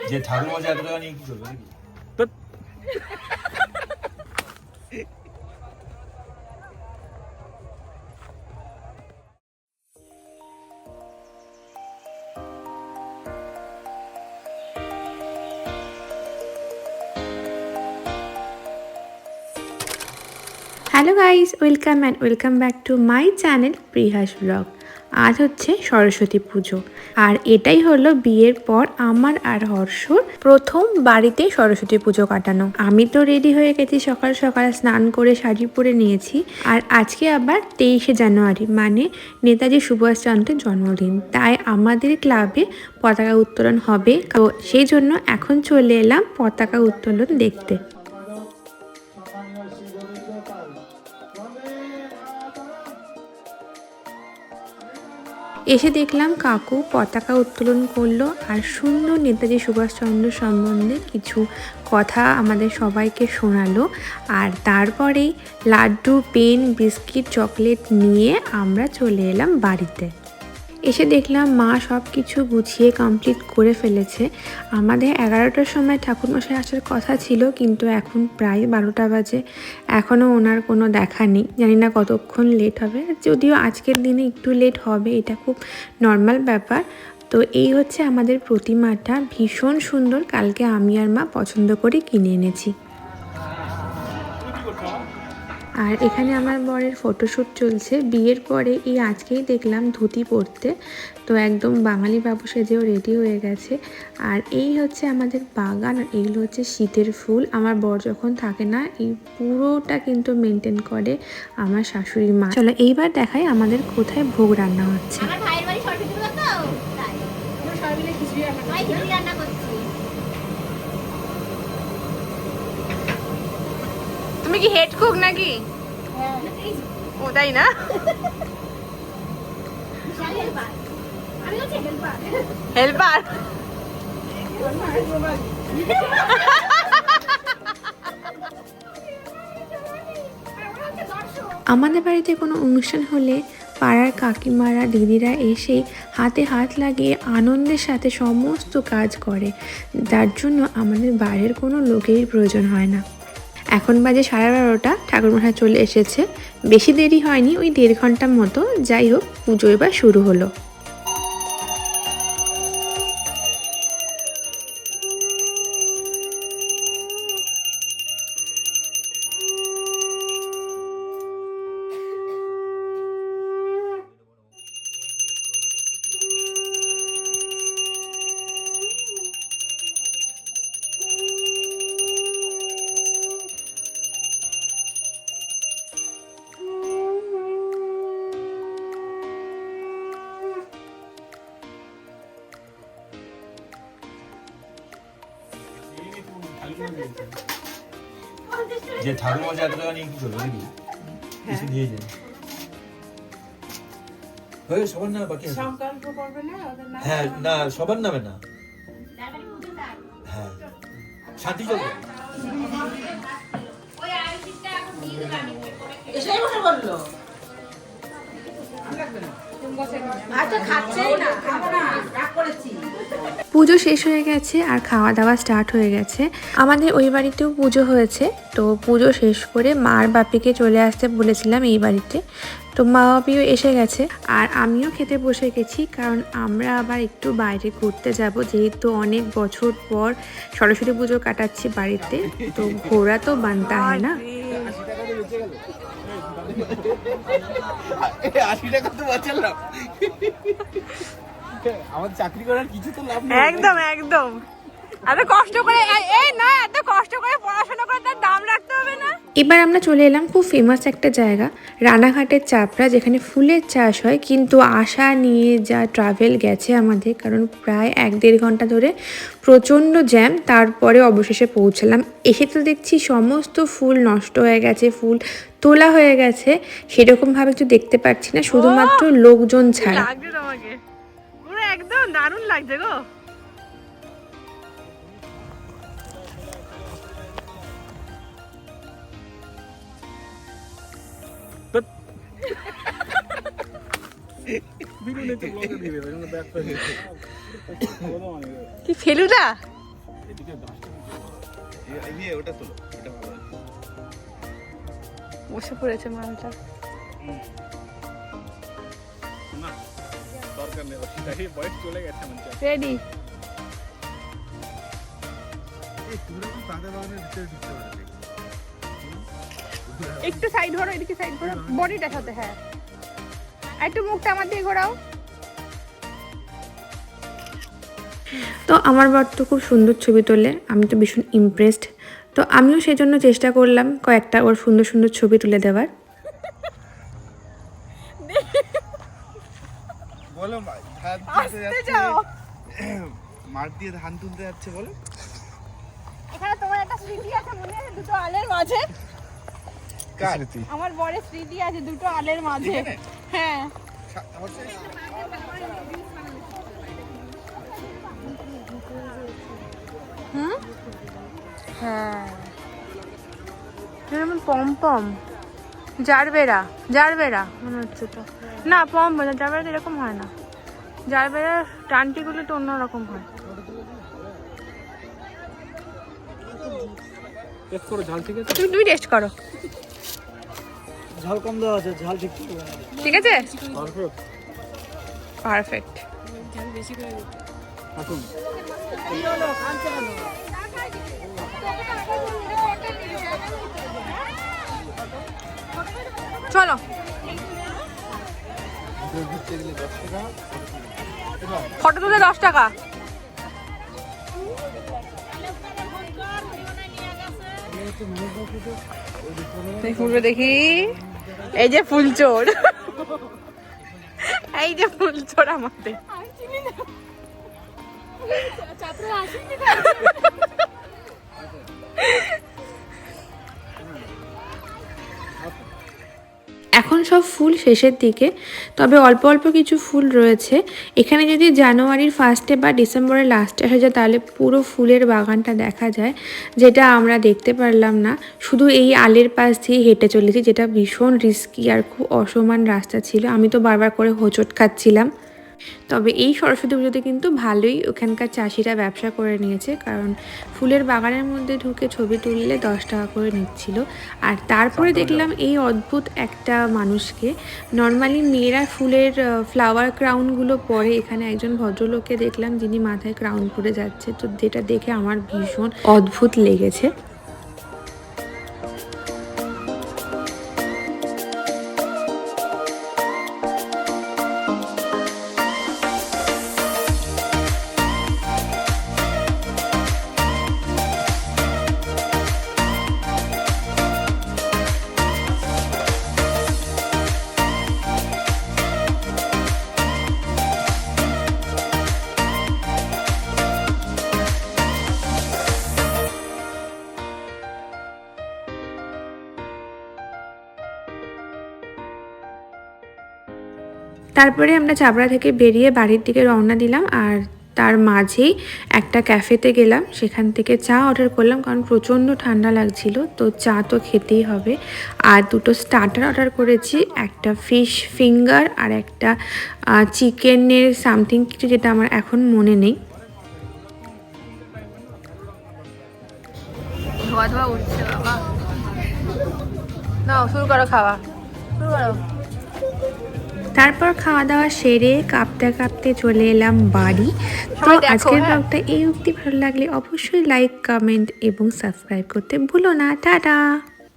যে ঠাকুর মজা এত টাকা নিয়ে কি করবে তো hello guys, welcome back to my channel প্রিহাস ব্লগ। আজ হচ্ছে সরস্বতী পুজো, আর এটাই হলো বিয়ের পর আমার আর হর্ষর প্রথম বাড়িতে সরস্বতী পুজো কাটানো। আমি তো রেডি হয়ে গেছি, সকাল সকাল স্নান করে শাড়ি পরে নিয়েছি। আর আজকে আবার 23শে জানুয়ারি, মানে নেতাজি সুভাষচন্দ্রের জন্মদিন, তাই আমাদের ক্লাবে পতাকা উত্তোলন হবে। তো সেই জন্য এখন চলে এলাম পতাকা উত্তোলন দেখতে। এসে দেখলাম কাকু পতাকা উত্তোলন করলো, আর সুন্দর নেতাজি সুভাষচন্দ্র সম্বন্ধে কিছু কথা আমাদের সবাইকে শোনালো। আর তারপরেই লাড্ডু, পেন, বিস্কিট, চকলেট নিয়ে আমরা চলে এলাম বাড়িতে। এসে দেখলাম মা সব কিছু গুছিয়ে কমপ্লিট করে ফেলেছে। আমাদের 11টার সময় ঠাকুরমশাই আসার কথা ছিল, কিন্তু এখন প্রায় 12টা বাজে, এখনও ওনার কোনো দেখা নেই। জানি না কতক্ষণ লেট হবে, যদিও আজকের দিনে একটু লেট হবে, এটা খুব নর্মাল ব্যাপার। তো এই হচ্ছে আমাদের প্রতিমাটা, ভীষণ সুন্দর। কালকে আমি আর মা পছন্দ করে কিনে এনেছি। আর এখানে আমার বরের ফটোশ্যুট চলছে। বিয়ের পরে এই আজকেই দেখলাম ধুতি পরতে, তো একদম বাঙালি বাবু সেজেও রেডি হয়ে গেছে। আর এই হচ্ছে আমাদের বাগান, আর এইগুলো হচ্ছে শীতের ফুল। আমার বর যখন থাকে না, এই পুরোটা কিন্তু মেনটেন করে আমার শাশুড়ি মা। চলো এইবার দেখাই আমাদের কোথায় ভোগ রান্না হচ্ছে। তুমি কি হেড কুক নাকি? ও তাই না? হেল্পার। আমাদের বাড়িতে কোনো অনুষ্ঠান হলে পাড়ার কাকিমারা, দিদিরা এসে হাতে হাত লাগিয়ে আনন্দের সাথে সমস্ত কাজ করে, যার জন্য আমাদের বাইরের কোনো লোকেরই প্রয়োজন হয় না। এখন বাজে 12:30, ঠাকুরমশাই চলে এসেছে। বেশি দেরি হয়নি, ওই 1.5 ঘন্টার মতো। যাই হোক, পুজো এবার শুরু হলো। যে ঠাকুর মজা এত টাকা নিয়ে কি করবে নাকি কিছু দিয়ে যান হয়ে সবার নামে বাকি সংকল্প করবে না ওদের নামে। হ্যাঁ, না সবার নামে না। হ্যাঁ, শান্তি চলবে। ওই আইসিটা এখন দিয়ে দেব আমি এসেই বসে বললো পুজো শেষ হয়ে গেছে আর খাওয়া দাওয়া স্টার্ট হয়ে গেছে। আমাদের ওই বাড়িতেও পুজো হয়েছে, তো পুজো শেষ করে মার বাপিকে চলে আসতে বলেছিলাম এই বাড়িতে। তো মা বাপিও এসে গেছে, আর আমিও খেতে বসে গেছি, কারণ আমরা আবার একটু বাইরে ঘুরতে যাব, যেহেতু অনেক বছর পর সরস্বতী পুজো কাটাচ্ছি বাড়িতে, তো ঘোরা তো বানতে হয় না। 80 টাকা তো বাঁচালাম। আমার চাকরি করার কিছু তো লাভ নেই। একদম একদম, এত কষ্ট করে এত কষ্ট করে পড়াশোনা করে তার দাম রাখতে হবে না। এবার আমরা চলে এলাম খুব ফেমাস একটা জায়গা, রানাঘাটের চাপড়া, যেখানে ফুলের চাষ হয়। কিন্তু আশা নিয়ে যা ট্রাভেল গেছে আমাদের, কারণ প্রায় 1-1.5 ঘন্টা ধরে প্রচণ্ড জ্যাম, তারপরে অবশেষে পৌঁছালাম। এসে তো দেখছি সমস্ত ফুল নষ্ট হয়ে গেছে, ফুল তোলা হয়ে গেছে, সেরকমভাবে কিছু দেখতে পাচ্ছি না, শুধুমাত্র লোকজন ছাড়া। পুরো একদম দারুণ লাগছে গো। কি ফেলুদা বসে পড়েছে মালটা। রেডি? একটু সাইড ঘোরো, এদিকে সাইড ঘোরো, বডিটা সাথে। হ্যাঁ, একটু মুখটা আমার দিকে ঘোরাও। তো আমার বর তো খুব সুন্দর ছবি তোলে, আমি তো ভীষণ ইমপ্রেসড। তো আমিও সেই জন্য চেষ্টা করলাম কয়েকটা ওর সুন্দর সুন্দর ছবি তুলে দেওয়ার। বলো মাঠ দিয়ে ধান তুলতে যাচ্ছে, বলো। এখানে তোমার একটা স্মৃতি আছে মনে আছে, দুটো আলের মাঝে। আমার বরের স্মৃতি আছে দুটো আলের মাঝে। হ্যাঁ, হ্যাঁ, যেমন পম জারবেরা মনে হচ্ছে তো না, পম জারবেরা তো এরকম হয় না, জারবেরার টানটিগুলো তো অন্যরকম হয়। তুমি টেস্ট করো, ঝাল কম দেওয়া আছে, ঝাল ঠিক আছে, পারফেক্ট। চলো, ফটো তুলে 10 টাকা। দেখি, এই যে ফুল চোর, এই যে ফুল চোর আমাদের। এখন সব ফুল শেষের দিকে, তবে অল্প অল্প কিছু ফুল রয়েছে এখানে। যদি জানুয়ারির ফার্স্টে বা ডিসেম্বরের লাস্টে আসা যায় তাহলে পুরো ফুলের বাগানটা দেখা যায়, যেটা আমরা দেখতে পারলাম না। শুধু এই আলের পাশ দিয়ে হেঁটে চলেছি, যেটা ভীষণ রিস্কি আর খুব অসমান রাস্তা ছিল। আমি তো বারবার করে হোঁচট খাচ্ছিলাম। তবে এই সরস্বতী পুজোতে কিন্তু ভালোই ওখানকার চাষিরা ব্যবসা করে নিয়েছে, কারণ ফুলের বাগানের মধ্যে ঢুকে ছবি তুললে 10 টাকা করে নিচ্ছিল। আর তারপরে দেখলাম এই অদ্ভুত একটা মানুষকে। নর্মালি মেয়েরা ফুলের ফ্লাওয়ার ক্রাউনগুলো পরে, এখানে একজন ভদ্রলোককে দেখলাম যিনি মাথায় ক্রাউন পরে যাচ্ছে। তো যেটা দেখে আমার ভীষণ অদ্ভুত লেগেছে। তারপরে আমরা চাবড়া থেকে বেরিয়ে বাড়ির দিকে রওনা দিলাম। আর তার মাঝেই একটা ক্যাফেতে গেলাম, সেখান থেকে চা অর্ডার করলাম, কারণ প্রচণ্ড ঠান্ডা লাগছিল, তো চা তো খেতেই হবে। আর দুটো স্টার্টার অর্ডার করেছি, একটা ফিশ ফিঙ্গার আর একটা চিকেনের সামথিং কিছু, যেটা আমার এখন মনে নেই। ধোয়া ধোয়া উঠছে বাবা। নাও শুরু করো খাওয়া, শুরু করো। তারপর খাওয়া দাওয়া সেরে কাঁপতে কাঁপতে চলে এলাম বাড়ি। তো আজকের ব্লগটা এই অবধি ভালো লাগলে অবশ্যই লাইক, কমেন্ট এবং সাবস্ক্রাইব করতে ভুলো না। টাটা।